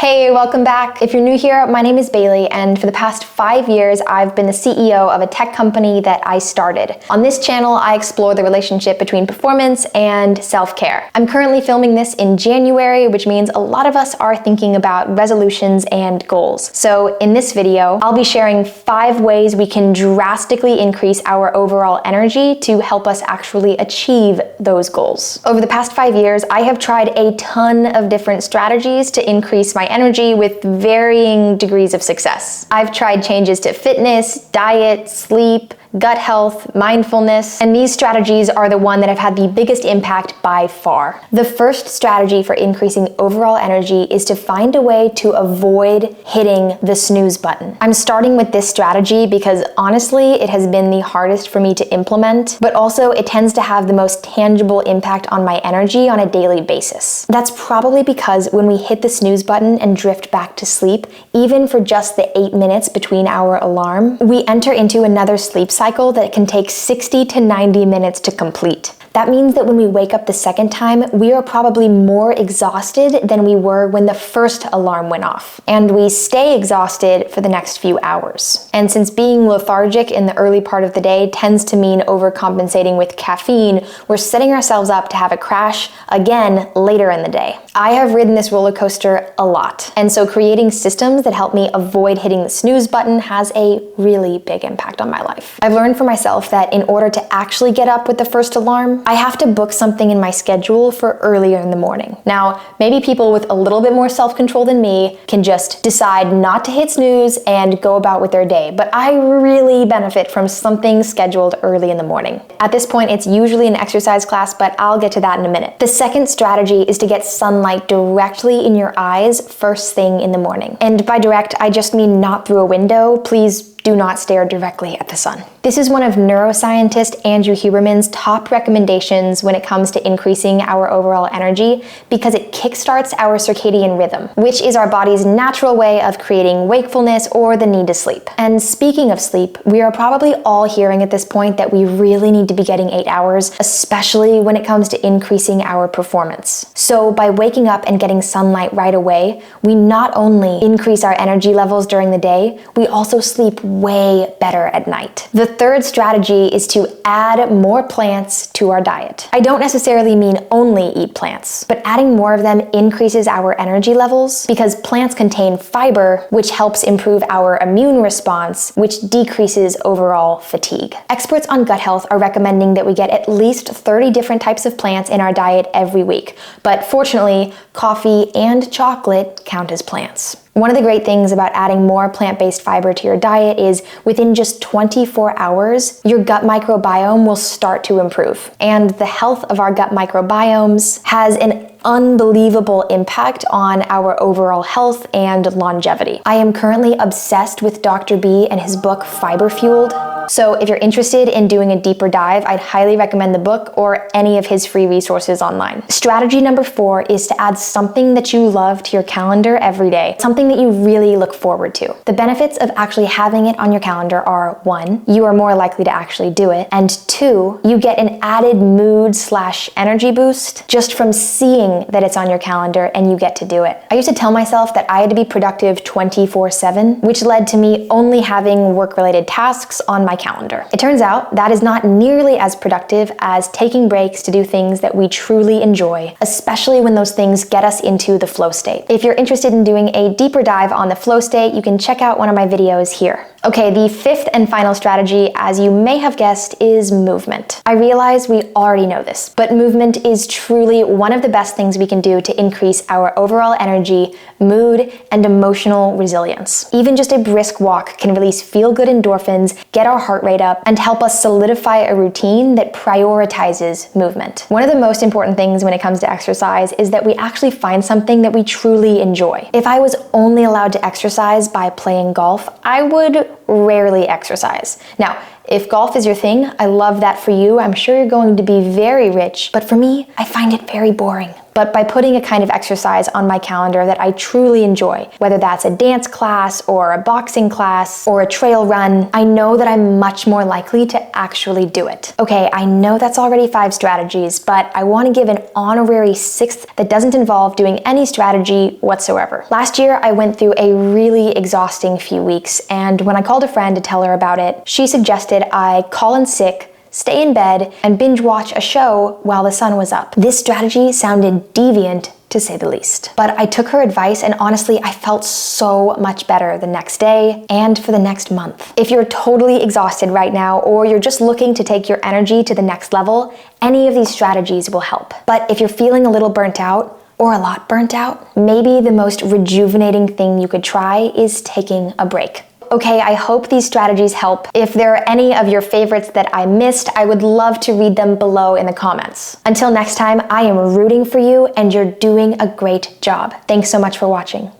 Hey, welcome back. If you're new here, my name is Bailey, and for the past 5 years, I've been the CEO of a tech company that I started. On this channel, I explore the relationship between performance and self-care. I'm currently filming this in January, which means a lot of us are thinking about resolutions and goals. So in this video, I'll be sharing 5 ways we can drastically increase our overall energy to help us actually achieve those goals. Over the past 5 years, I have tried a ton of different strategies to increase my energy with varying degrees of success. I've tried changes to fitness, diet, sleep, gut health, mindfulness, and these strategies are the one that have had the biggest impact by far. The first strategy for increasing overall energy is to find a way to avoid hitting the snooze button. I'm starting with this strategy because honestly, it has been the hardest for me to implement, but also it tends to have the most tangible impact on my energy on a daily basis. That's probably because when we hit the snooze button and drift back to sleep, even for just the 8 minutes between our alarm, we enter into another sleep cycle that can take 60 to 90 minutes to complete. That means that when we wake up the second time, we are probably more exhausted than we were when the first alarm went off. And we stay exhausted for the next few hours. And since being lethargic in the early part of the day tends to mean overcompensating with caffeine, we're setting ourselves up to have a crash again later in the day. I have ridden this roller coaster a lot. And so creating systems that help me avoid hitting the snooze button has a really big impact on my life. I've learned for myself that in order to actually get up with the first alarm, I have to book something in my schedule for earlier in the morning. Now, maybe people with a little bit more self-control than me can just decide not to hit snooze and go about with their day, but I really benefit from something scheduled early in the morning. At this point, it's usually an exercise class, but I'll get to that in a minute. The second strategy is to get sunlight directly in your eyes first thing in the morning. And by direct, I just mean not through a window. Please do not stare directly at the sun. This is one of neuroscientist Andrew Huberman's top recommendations when it comes to increasing our overall energy because it kickstarts our circadian rhythm, which is our body's natural way of creating wakefulness or the need to sleep. And speaking of sleep, we are probably all hearing at this point that we really need to be getting 8 hours, especially when it comes to increasing our performance. So by waking up and getting sunlight right away, we not only increase our energy levels during the day, we also sleep way better at night. The third strategy is to add more plants to our diet. I don't necessarily mean only eat plants, but adding more of them increases our energy levels because plants contain fiber, which helps improve our immune response, which decreases overall fatigue. Experts on gut health are recommending that we get at least 30 different types of plants in our diet every week, but fortunately, coffee and chocolate count as plants. One of the great things about adding more plant-based fiber to your diet is within just 24 hours, your gut microbiome will start to improve. And the health of our gut microbiomes has an unbelievable impact on our overall health and longevity. I am currently obsessed with Dr. B and his book Fiber Fueled. So if you're interested in doing a deeper dive, I'd highly recommend the book or any of his free resources online. Strategy number 4 is to add something that you love to your calendar every day, something that you really look forward to. The benefits of actually having it on your calendar are 1, you are more likely to actually do it, and 2, you get an added mood/energy boost just from seeing that it's on your calendar and you get to do it. I used to tell myself that I had to be productive 24/7, which led to me only having work-related tasks on my calendar. It turns out that is not nearly as productive as taking breaks to do things that we truly enjoy, especially when those things get us into the flow state. If you're interested in doing a deeper dive on the flow state, you can check out one of my videos here. Okay, the 5th and final strategy, as you may have guessed, is movement. I realize we already know this, but movement is truly one of the best things we can do to increase our overall energy, mood, and emotional resilience. Even just a brisk walk can release feel-good endorphins, get our heart rate up, and help us solidify a routine that prioritizes movement. One of the most important things when it comes to exercise is that we actually find something that we truly enjoy. If I was only allowed to exercise by playing golf, I would rarely exercise. Now, if golf is your thing, I love that for you. I'm sure you're going to be very rich, but for me, I find it very boring. but by putting a kind of exercise on my calendar that I truly enjoy, whether that's a dance class or a boxing class or a trail run, I know that I'm much more likely to actually do it. Okay, I know that's already 5 strategies, but I want to give an honorary 6th that doesn't involve doing any strategy whatsoever. Last year, I went through a really exhausting few weeks, and when I called a friend to tell her about it, she suggested I call in sick, stay in bed, and binge watch a show while the sun was up. This strategy sounded deviant, to say the least. But I took her advice, and honestly, I felt so much better the next day and for the next month. If you're totally exhausted right now, or you're just looking to take your energy to the next level, any of these strategies will help. But if you're feeling a little burnt out, or a lot burnt out, maybe the most rejuvenating thing you could try is taking a break. Okay, I hope these strategies help. If there are any of your favorites that I missed, I would love to read them below in the comments. Until next time, I am rooting for you, and you're doing a great job. Thanks so much for watching.